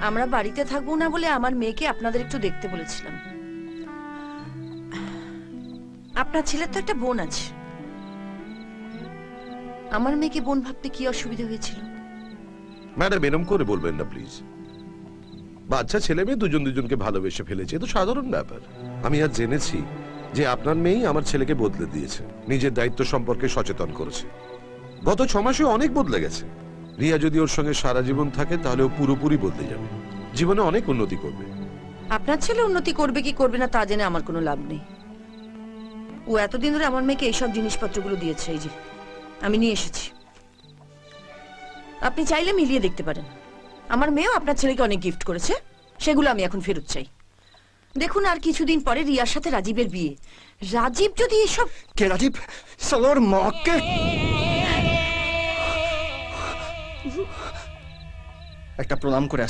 আমরা বাড়িতে থাকবো না বলে আমার মেয়েকে আপনাদের একটু দেখতে বলেছিলাম। আপনার ছেলের তো একটা বোন আছে, আমার মেয়েকে বোন ভাবতে কি অসুবিধা হয়েছিল? ম্যাডাম এরম করে বলবেন না প্লিজ। বাচ্চা ছেলে মেয়ে দুজন দুজনকে ভালোবেসে ফেলেছে, এ তো সাধারণ ব্যাপার। আমি আজ জেনেছি যে আপনার মেয়েই আমার ছেলেকে বদলে দিয়েছে, নিজের দায়িত্ব সম্পর্কে সচেতন করেছে। গত 6 মাসে অনেক বদলে গেছে। রিয়া যদি ওর সঙ্গে সারা জীবন থাকে তাহলে ও পুরোপুরি বদলে যাবে, জীবনে অনেক উন্নতি করবে। আপনার ছেলে উন্নতি করবে কি করবে না তা জেনে আমার কোনো লাভ নেই। ও এতদিন ধরে আমার মেয়েকে এইসব জিনিসপত্রগুলো দিয়েছে, এই যে আমি নিয়ে এসেছি। আপনি চাইলে মিলিয়ে দেখতে পারেন। আমার মেয়েও আপনার ছেলেকে অনেক গিফট করেছে, সেগুলো আমি এখন ফেরত চাই। দেখুন আর কিছুদিন পরে রিয়ার সাথে রাজীবের বিয়ে। রাজীব যদি এসব... কে রাজীব? সালোর মাকে একটা প্রণাম করে আসতে